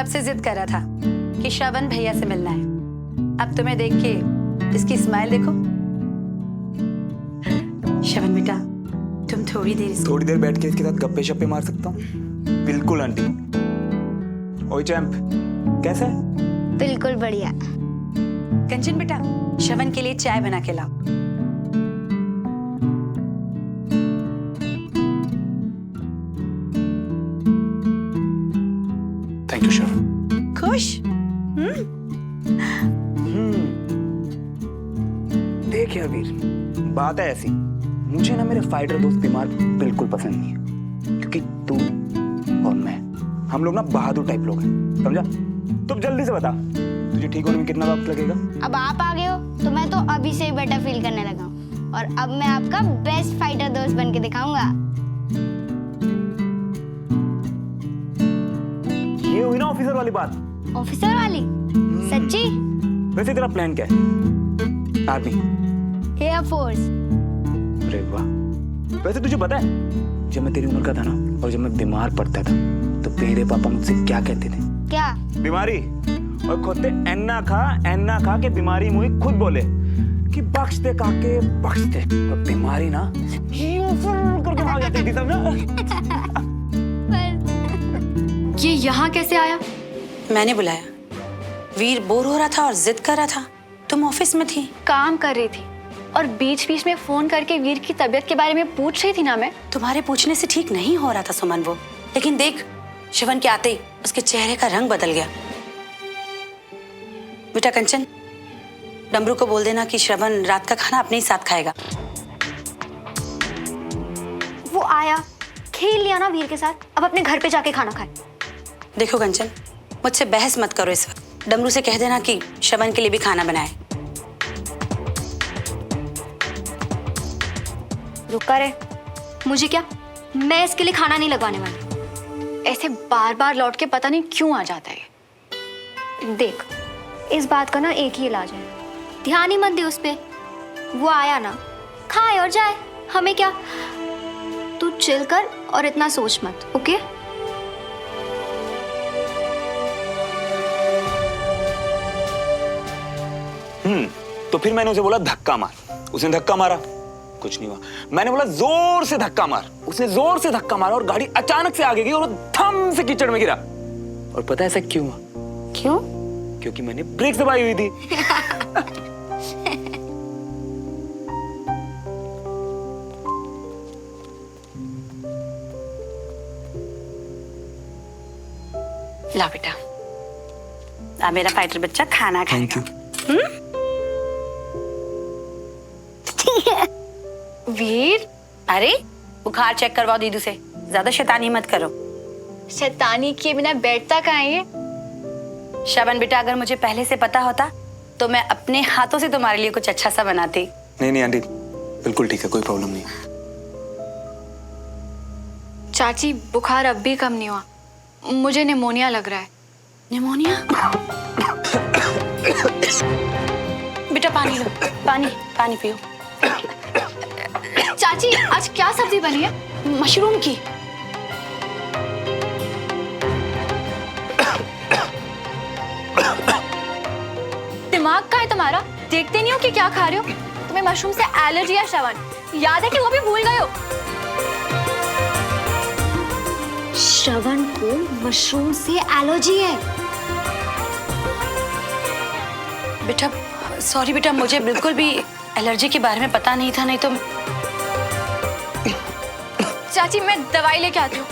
से जिद कर रहा था कि श्रवण भैया से मिलना है। अब तुम्हें देख के इसकी स्माइल देखो। श्रवण बेटा, तुम थोड़ी देर बैठ के इसके साथ गप्पे शप्पे मार सकता हूँ? बिल्कुल आंटी। ओए चैंप, कैसा है? बिल्कुल बढ़िया। कंचन बेटा, श्रवण के लिए चाय बना के लाओ। थैंक यू श्रवण। खुश? देख यार वीर, बात है ऐसी, मुझे ना मेरे फाइटर दोस्त बीमार बिल्कुल पसंद नहीं है, क्योंकि तू और मैं, हम लोग ना बहादुर टाइप लोग हैं, समझा? तुम जल्दी से बता, तुझे ठीक होने में कितना वक्त लगेगा? अब आप आ गए हो तो मैं तो अभी से ही बेटर फील करने लगा हूँ, और अब मैं आपका बेस्ट फाइटर दोस्त बन के दिखाऊंगा। ये हुई ना ऑफिसर वाली बात। ऑफिसर वाली? सच्ची? वैसे तेरा प्लान क्या है? आर्मी? Air force? अरे वाह। वैसे तुझे पता है, जब मैं तेरी उम्र का था ना, और जब मैं बीमार पड़ता था, तो मेरे पापा मुझसे क्या कहते थे? क्या? बीमारी। और खोते एन्ना खा के बीमारी मुझे खुद बोले कि बख्श दे काके बख्श दे, और बीमारी ना करके भाग जाती थी, समझा? ये यहाँ कैसे आया? मैंने बुलाया। वीर बोर हो रहा था और जिद कर रहा था। तुम ऑफिस में थी। काम कर रही थी और बीच बीच में फोन करके वीर की तबीयत के बारे में पूछ रही थी ना मैं। तुम्हारे पूछने से ठीक नहीं हो रहा था सुमन वो, लेकिन देख, श्रवण के आते ही उसके चेहरे का रंग बदल गया। बेटा कंचन, डमरू को बोल देना कि श्रवण रात का खाना अपने ही साथ खाएगा। वो आया, खेल लिया ना वीर के साथ, अब अपने घर पे जाके खाना खाए। देखो कंचन, मुझसे बहस मत करो इस वक्त। डमरू से कह देना कि श्रवण के लिए भी खाना बनाए। रुका रे, मुझे क्या, मैं इसके लिए खाना नहीं लगवाने वाली। ऐसे बार बार लौट के पता नहीं क्यों आ जाता है। देख, इस बात का ना एक ही इलाज है, ध्यान ही मत दे उस पे। वो आया ना, खाए और जाए, हमें क्या। तू चिल कर और इतना सोच मत, ओके? तो फिर मैंने उसे बोला धक्का मार, उसने धक्का मारा, कुछ नहीं हुआ। मैंने बोला जोर से धक्का मार, उसने जोर से धक्का मारा, और गाड़ी अचानक से आगे गई और धम से कीचड़ में गिरा। और पता है ऐसा क्यों हुआ? क्यों? क्योंकि मैंने ब्रेक दबाई हुई थी। ला बेटा, अब मेरा फाइटर बच्चा खाना खाएगा। वीर, अरे बुखार चेक करवाओ दीदू से, ज्यादा शैतानी मत करो। शैतानी किए बिना बैठता कहाँ है ये? श्रवण बेटा, अगर मुझे पहले से पता होता तो मैं अपने हाथों से तुम्हारे लिए कुछ अच्छा सा बनाती। नहीं आंटी, बिल्कुल ठीक है, कोई प्रॉब्लम नहीं। चाची, बुखार अब भी कम नहीं हुआ, मुझे निमोनिया लग रहा है। निमोनिया? बेटा पानी लो, पानी पियो। चाची, आज क्या सब्जी बनी है? मशरूम की। दिमाग कहाँ है तुम्हारा? देखते नहीं हो कि क्या खा रहे हो? तुम्हें मशरूम से एलर्जी है श्रवण, याद है कि वो भी भूल गए हो? श्रवण को मशरूम से एलर्जी है। बेटा सॉरी बेटा, मुझे बिल्कुल भी एलर्जी के बारे में पता नहीं था, नहीं तो। चाची, मैं दवाई लेके आती हूँ।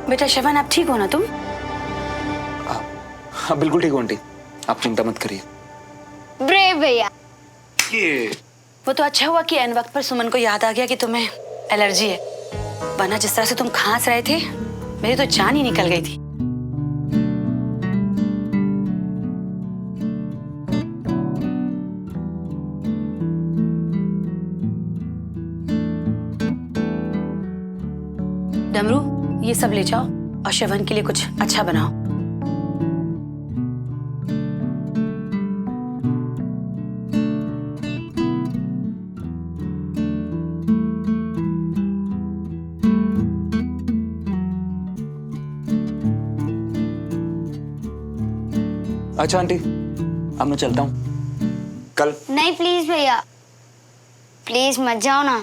बेटा श्रवण, आप ठीक हो ना तुम? हाँ बिल्कुल ठीक हो आंटी, आप चिंता मत करिए। ब्रेव भैया। ये वो तो अच्छा हुआ कि एन वक्त पर सुमन को याद आ गया कि तुम्हें एलर्जी है, वरना जिस तरह से तुम खांस रहे थे मेरी तो जान ही निकल गई थी। डमरू, ये सब ले जाओ और श्रवण के लिए कुछ अच्छा बनाओ। अच्छा आंटी, अब मैं चलता हूँ। कल नहीं प्लीज भैया, प्लीज मत जाओ ना।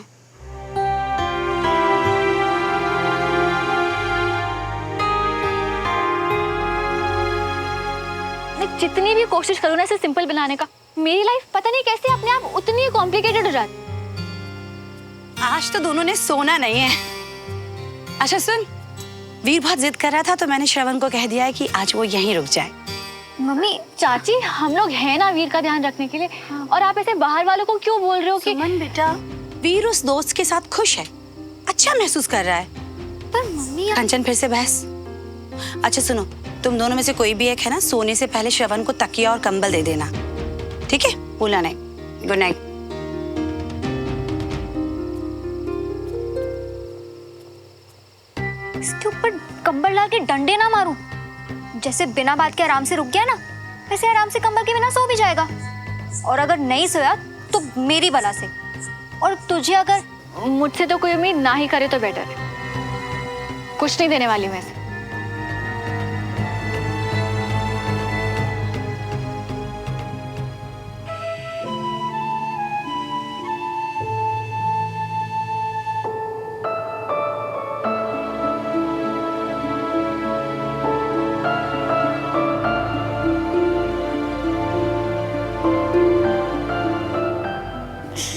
मैं जितनी भी कोशिश करूँ ना इसे सिंपल बनाने का, मेरी लाइफ पता नहीं कैसे अपने आप उतनी कॉम्प्लिकेटेड हो जाती। आज तो दोनों ने सोना नहीं है। अच्छा सुन, वीर बहुत जिद कर रहा था तो मैंने श्रवण को कह दिया है कि आज वो यहीं रुक जाए। मम्मी, चाची, हम लोग हैं ना वीर का ध्यान रखने के लिए, और आप ऐसे बाहर वालों को क्यों बोल रहे हो कि सुमन बेटा, वीर उस दोस्त के साथ खुश है, अच्छा महसूस कर रहा है। पर मम्मी कंचन फिर से बहस। अच्छा सुनो, तुम दोनों में से कोई भी एक है ना, सोने से पहले श्रवण को तकिया और कंबल दे देना, ठीक है? भूलना नहीं। Good night. इसके ऊपर कंबल डाल के डंडे ना मारूं, जैसे बिना बात के आराम से रुक गया ना, वैसे आराम से कंबल के बिना सो भी जाएगा। और अगर नहीं सोया तो मेरी बला से, और तुझे अगर मुझसे तो कोई उम्मीद ना ही करे तो बेटर है। कुछ नहीं देने वाली मैं इसे।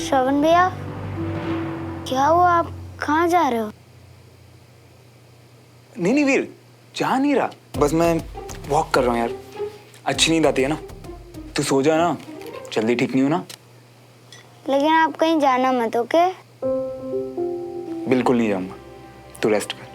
श्रवण भैया, क्या हुआ? आप कहाँ जा रहे हो? नहीं वीर, जा नहीं रहा, बस मैं वॉक कर रहा हूँ यार। अच्छी नींद आती है ना, तू सो जा ना, जल्दी ठीक नहीं हो ना। लेकिन आप कहीं जाना मत, ओके? बिल्कुल नहीं जाऊंगा, तू रेस्ट कर।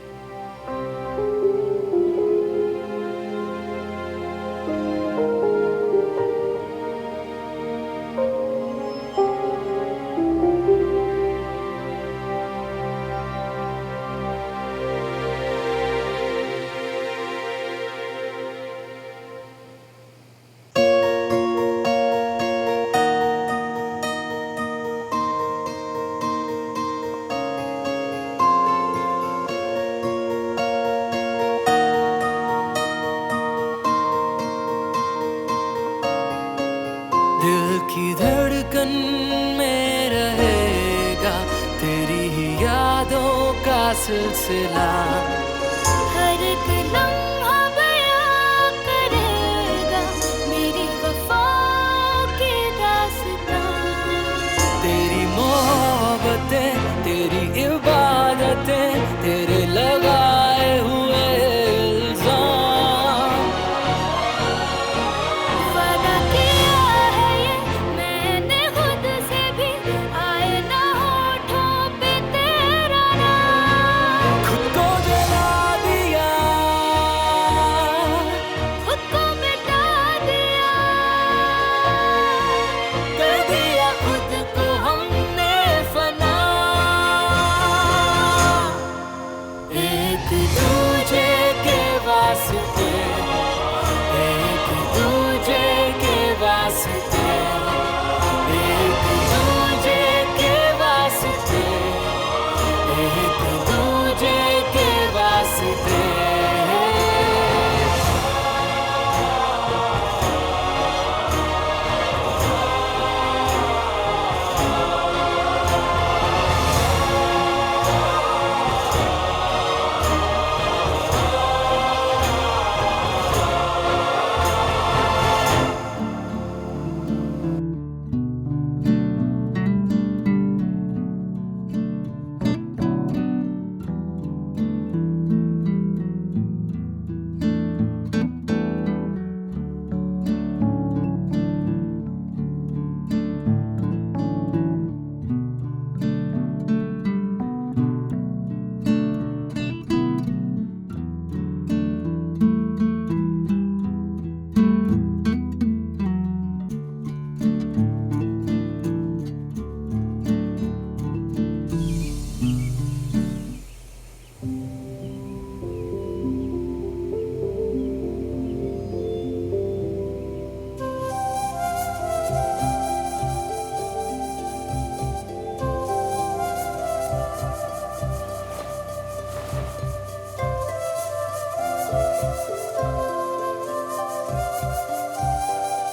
दिल की धड़कन में रहेगा तेरी ही यादों का सिलसिला। हर एक लम्हा बयां करेगा मेरी वफा की दास्तां। तेरी मोहब्बतें, तेरी इबादतें, तेरे लगाए हुए इल्जाम। वादा किया है ये मैंने खुद से भी, आए ना होठों पे तेरा नाम। खुद को जला दिया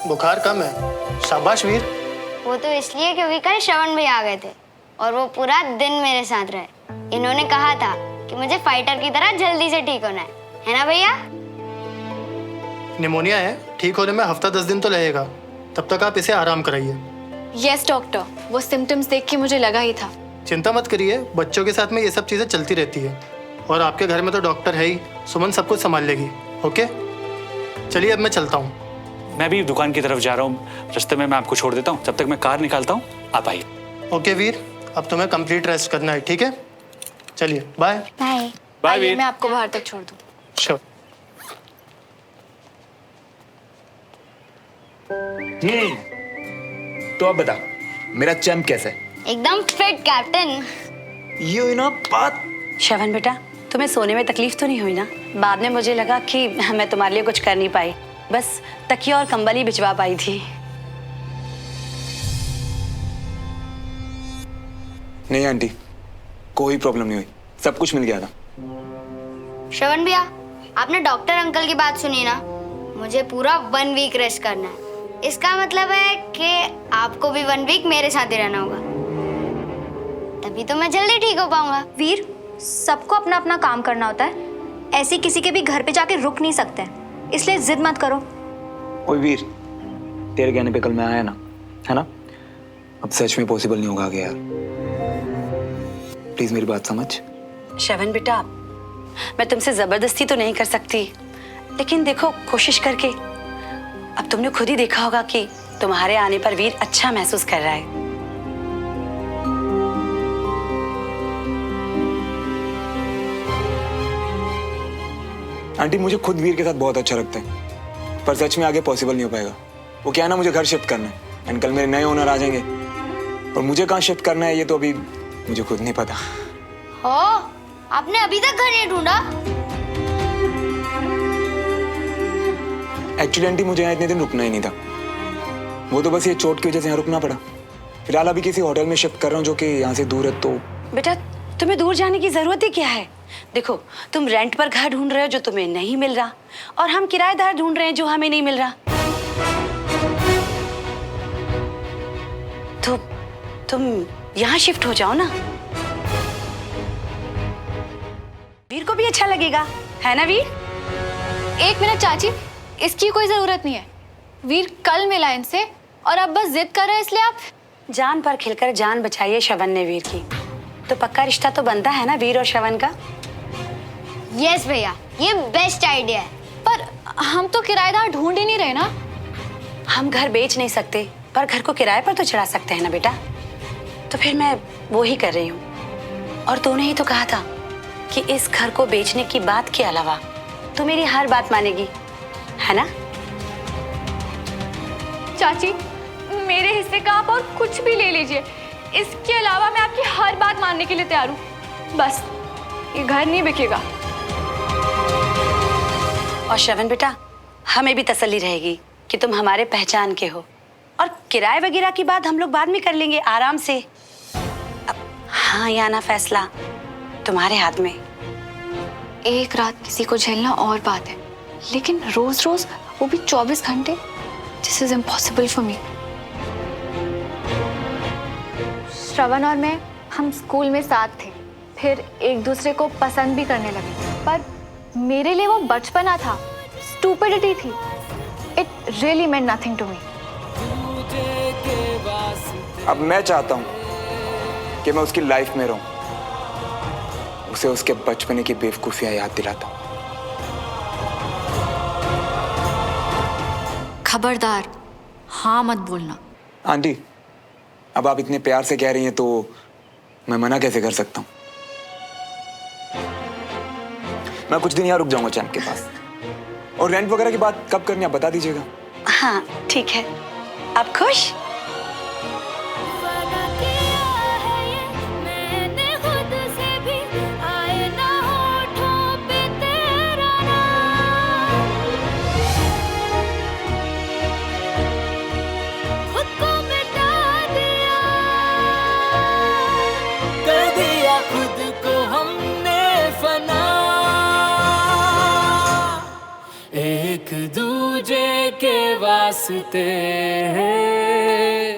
बुखार कम है। शाबाश वीर। वो तो इसलिए क्योंकि कल श्रवण भी आ गए थे और वो पूरा दिन मेरे साथ रहे। इन्होंने कहा था कि मुझे फाइटर की तरह जल्दी से ठीक होना है ना भैया? निमोनिया है, ठीक होने में हफ्ता 10 दिन तो लगेगा। तब तक आप इसे आराम कराइए। यस डॉक्टर, वो सिम्टम्स देख के मुझे लगा ही था। चिंता मत करिए, बच्चों के साथ में ये सब चीज़ें चलती रहती है और आपके घर में तो डॉक्टर है ही। सुमन सब कुछ संभाल लेगी। ओके, चलिए अब मैं चलता हूँ। मैं भी दुकान की तरफ जा रहा हूँ, रास्ते में मैं आपको छोड़ देता हूँ। जब तक मैं कार निकालता हूँ आप आइए। ओके वीर, अब तुम्हें कंप्लीट रेस्ट करना है, ठीक है? चलिए बाय। बाय। बाय आइए, वीर। मैं आपको बाहर तक छोड़ दूँ। श्योर। तो अब बता, मेरा चैंप कैसा है? एकदम फिट कैप्टन। यू नो बात। श्रवण बेटा, तुम्हें सोने में तकलीफ तो नहीं हुई ना? बाद में मुझे लगा कि मैं तुम्हारे लिए कुछ कर नहीं पाई, बस तकिया और कंबल ही भिजवा पाई थी। नहीं आंटी, कोई प्रॉब्लम नहीं हुई, सब कुछ मिल गया था। श्रवण भैया, आपने डॉक्टर अंकल की बात सुनी ना? मुझे पूरा 1 वीक रेस्ट करना है। इसका मतलब है कि आपको भी 1 वीक मेरे साथ ही रहना होगा, तभी तो मैं जल्दी ठीक हो पाऊंगा। वीर, सबको अपना अपना काम करना होता है, ऐसे किसी के भी घर पे जाके रुक नहीं सकते, इसलिए जिद मत करो। ओए वीर, तेरे कहने पे कल मैं आया ना, है ना? अब सच में पॉसिबल नहीं होगा आगे यार। प्लीज मेरी बात समझ। श्रवण बेटा, मैं तुमसे जबरदस्ती तो नहीं कर सकती, लेकिन देखो कोशिश करके। अब तुमने खुद ही देखा होगा कि तुम्हारे आने पर वीर अच्छा महसूस कर रहा है। आंटी, मुझे खुद वीर के साथ बहुत अच्छा लगता है, पर सच में आगे पॉसिबल नहीं हो पाएगा। वो क्या है ना, मुझे घर शिफ्ट करना है एंड कल मेरे नए ओनर आ जाएंगे, और मुझे कहाँ शिफ्ट करना है ये तो अभी मुझे खुद नहीं पता। हो, आपने अभी तक घर नहीं ढूंढा? एक्चुअली आंटी, मुझे यहाँ इतने दिन रुकना ही नहीं था। वो तो बस ये चोट की वजह से यहाँ रुकना पड़ा। फिलहाल अभी किसी होटल में शिफ्ट कर रहा हूँ जो कि यहाँ से दूर है। तो बेटा, तुम्हें दूर जाने की जरूरत ही क्या है? देखो, तुम रेंट पर घर ढूंढ रहे हो जो तुम्हें नहीं मिल रहा, और हम किराएदार ढूंढ रहे हैं जो हमें नहीं मिल रहा। तो तुम यहाँ शिफ्ट हो जाओ ना, वीर को भी अच्छा लगेगा, है ना वीर? 1 मिनट चाची, इसकी कोई जरूरत नहीं है। वीर कल मिला इनसे और अब बस जिद कर रहे हैं, इसलिए आप। जान पर खिलकर जान बचाई श्रवण ने वीर की, तो पक्का रिश्ता तो बनता है ना वीर और श्रवण का। यस भैया, ये बेस्ट आइडिया है। पर हम तो किराएदार ढूंढ ही नहीं रहे ना। हम घर बेच नहीं सकते, पर घर को किराए पर तो चढ़ा सकते हैं ना बेटा। तो फिर मैं वो ही कर रही हूँ। और तूने ही तो कहा था कि इस घर को बेचने की बात के अलावा तू मेरी हर बात मानेगी, है ना? चाची, मेरे हिस्से का आप और कुछ भी ले लीजिए, इसके अलावा मैं आपकी हर बात मानने के लिए तैयार हूँ। बस ये घर नहीं बिकेगा। और श्रवण बेटा, हमें भी तसल्ली रहेगी कि तुम हमारे पहचान के हो, और किराए वगैरह की बात हम लोग बाद में कर लेंगे आराम से। अब हाँ या ना फैसला तुम्हारे हाथ में। एक रात किसी को झेलना और बात है, लेकिन रोज रोज वो भी 24 घंटे, this is impossible for me. Shravan और मैं, हम स्कूल में साथ थे, फिर एक दूसरे को पसंद भी करने लगे, पर मेरे लिए वो बचपना था, स्टूपिडिटी थी। It really meant nothing to me. अब मैं चाहता हूँ कि मैं उसकी लाइफ में रहूं, उसे उसके बचपने की बेवकूफियां याद दिलाता हूं। खबरदार, हाँ मत बोलना। आंटी, अब आप इतने प्यार से कह रही हैं तो मैं मना कैसे कर सकता हूँ? मैं कुछ दिन यहाँ रुक जाऊंगा चैंप के पास, और रेंट वगैरह की बात कब करनी आप बता दीजिएगा। हाँ ठीक है, आप खुश? वादा किया है ये मैंने खुद से भी, आए ना होठों पे तेरा नाम, खुद को मिटा दिया, कर दिया खुद को हमने फना, एक दूजे के बाद रास्ते हैं।